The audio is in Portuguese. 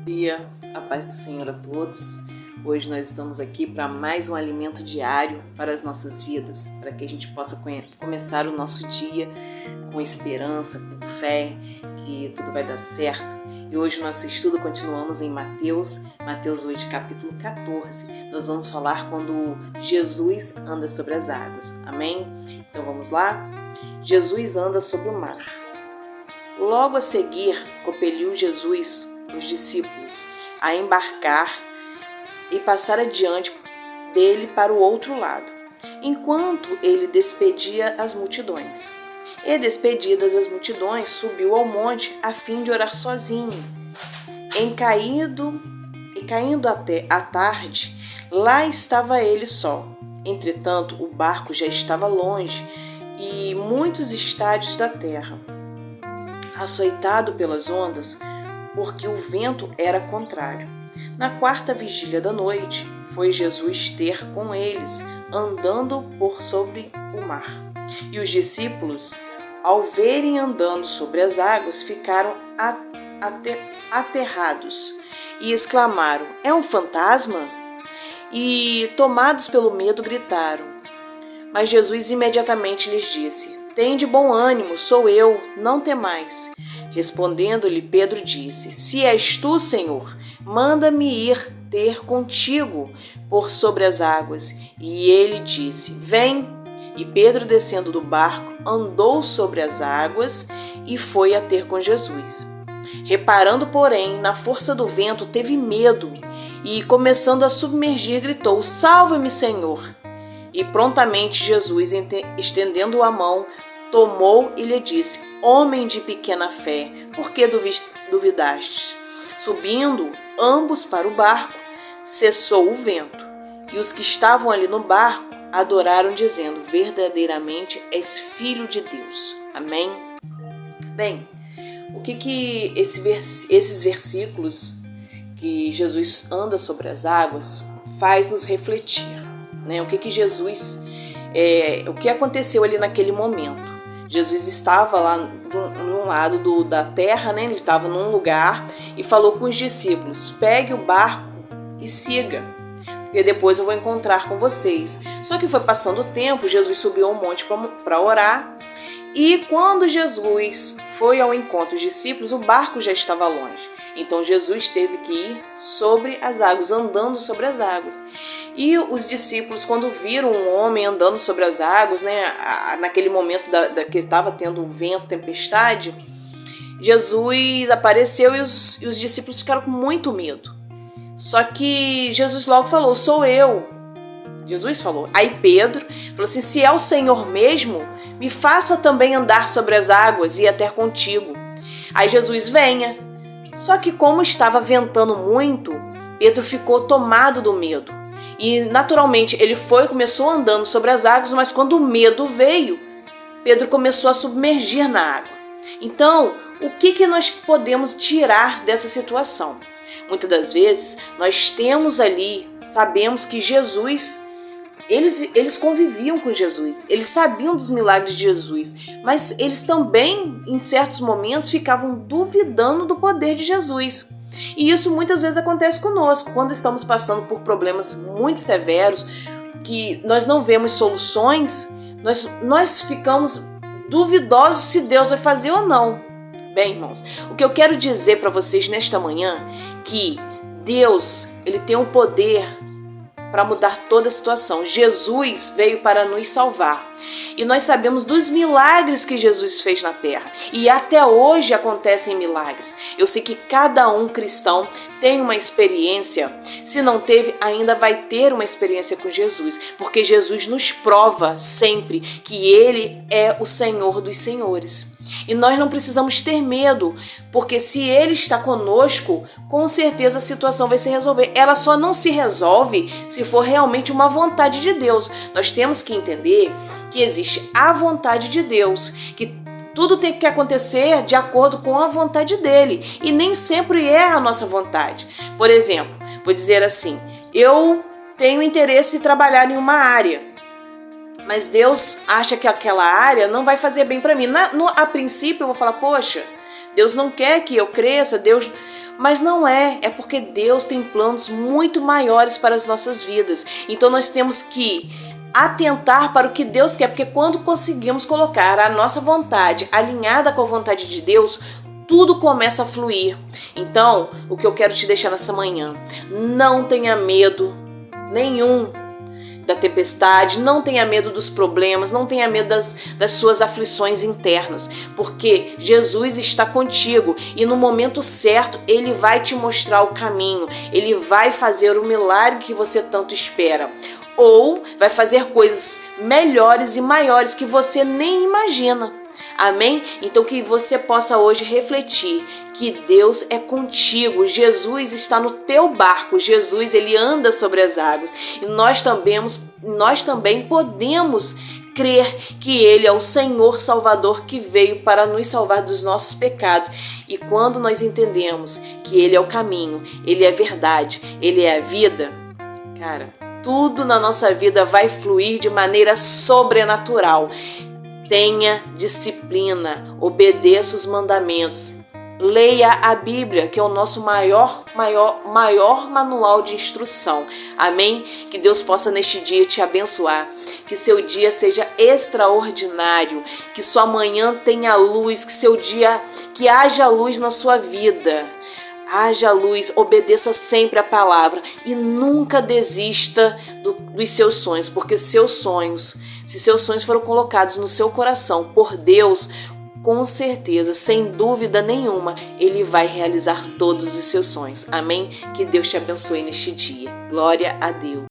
Dia, a paz do Senhor a todos. Hoje nós estamos aqui para mais um alimento diário para as nossas vidas, para que a gente possa começar o nosso dia com esperança, com fé, que tudo vai dar certo. E hoje o nosso estudo continuamos em Mateus hoje capítulo 14. Nós vamos falar quando Jesus anda sobre as águas. Amém? Então vamos lá? Jesus anda sobre o mar. Logo a seguir, compeliu Jesus os discípulos a embarcar e passar adiante dele para o outro lado, enquanto ele despedia as multidões. E despedidas as multidões, subiu ao monte a fim de orar sozinho. Caindo até a tarde, lá estava ele só. Entretanto, o barco já estava longe e muitos estádios da terra, açoitado pelas ondas, porque o vento era contrário. Na quarta vigília da noite, foi Jesus ter com eles, andando por sobre o mar. E os discípulos, ao verem andando sobre as águas, ficaram aterrados e exclamaram: "É um fantasma?" E, tomados pelo medo, gritaram. Mas Jesus imediatamente lhes disse: "Tende bom ânimo, sou eu, não temais." Respondendo-lhe, Pedro disse: "Se és tu, Senhor, manda-me ir ter contigo por sobre as águas." E ele disse: "Vem." E Pedro, descendo do barco, andou sobre as águas e foi a ter com Jesus. Reparando, porém, na força do vento, teve medo e, começando a submergir, gritou: "Salva-me, Senhor!" E prontamente Jesus, estendendo a mão, tomou e lhe disse: "Homem de pequena fé, por que duvidastes?" Subindo ambos para o barco, cessou o vento. E os que estavam ali no barco adoraram, dizendo: "Verdadeiramente és filho de Deus." Amém? Bem, o que esses versículos que Jesus anda sobre as águas faz nos refletir, né? O que Jesus, o que aconteceu ali naquele momento? Jesus estava lá num lado da terra, né? Ele estava num lugar e falou com os discípulos: "Pegue o barco e siga, porque depois eu vou encontrar com vocês." Só que foi passando o tempo, Jesus subiu ao monte para orar, e quando Jesus foi ao encontro dos discípulos, o barco já estava longe. Então Jesus teve que ir sobre as águas, andando sobre as águas. E os discípulos, quando viram um homem andando sobre as águas, né, naquele momento que estava tendo vento, tempestade, Jesus apareceu e os discípulos ficaram com muito medo. Só que Jesus logo falou: "Sou eu." Jesus falou. Aí Pedro falou assim: "Se é o Senhor mesmo, me faça também andar sobre as águas e ir até contigo." Aí Jesus: "Venha." Só que como estava ventando muito, Pedro ficou tomado do medo. E naturalmente ele começou andando sobre as águas, mas quando o medo veio, Pedro começou a submergir na água. Então, o que nós podemos tirar dessa situação? Muitas das vezes nós temos ali, sabemos que Jesus, eles conviviam com Jesus, eles sabiam dos milagres de Jesus, mas eles também, em certos momentos, ficavam duvidando do poder de Jesus. E isso muitas vezes acontece conosco, quando estamos passando por problemas muito severos, que nós não vemos soluções, nós ficamos duvidosos se Deus vai fazer ou não. Bem, irmãos, o que eu quero dizer para vocês nesta manhã, que Deus, ele tem um poder para mudar toda a situação. Jesus veio para nos salvar. E nós sabemos dos milagres que Jesus fez na terra. E até hoje acontecem milagres. Eu sei que cada um cristão tem uma experiência. Se não teve, ainda vai ter uma experiência com Jesus. Porque Jesus nos prova sempre que Ele é o Senhor dos senhores. E nós não precisamos ter medo, porque se Ele está conosco, com certeza a situação vai se resolver. Ela só não se resolve se for realmente uma vontade de Deus. Nós temos que entender que existe a vontade de Deus, que tudo tem que acontecer de acordo com a vontade dele, e nem sempre é a nossa vontade. Por exemplo, vou dizer assim: eu tenho interesse em trabalhar em uma área, mas Deus acha que aquela área não vai fazer bem para mim. A princípio eu vou falar: poxa, Deus não quer que eu cresça, Mas não é porque Deus tem planos muito maiores para as nossas vidas. Então nós temos que atentar para o que Deus quer, porque quando conseguimos colocar a nossa vontade alinhada com a vontade de Deus, tudo começa a fluir. Então, o que eu quero te deixar nessa manhã, não tenha medo nenhum da tempestade, não tenha medo dos problemas, não tenha medo das suas aflições internas, porque Jesus está contigo e no momento certo Ele vai te mostrar o caminho, Ele vai fazer o milagre que você tanto espera, ou vai fazer coisas melhores e maiores que você nem imagina. Amém? Então que você possa hoje refletir que Deus é contigo, Jesus está no teu barco, Jesus ele anda sobre as águas e nós também podemos crer que Ele é o Senhor Salvador que veio para nos salvar dos nossos pecados. E quando nós entendemos que Ele é o caminho, Ele é a verdade, Ele é a vida, cara, tudo na nossa vida vai fluir de maneira sobrenatural. Tenha disciplina, obedeça os mandamentos, leia a Bíblia, que é o nosso maior manual de instrução. Amém? Que Deus possa neste dia te abençoar, que seu dia seja extraordinário, que sua manhã tenha luz, que haja luz na sua vida. Haja luz, obedeça sempre a palavra e nunca desista dos seus sonhos, porque se seus sonhos foram colocados no seu coração por Deus, com certeza, sem dúvida nenhuma, Ele vai realizar todos os seus sonhos. Amém? Que Deus te abençoe neste dia. Glória a Deus.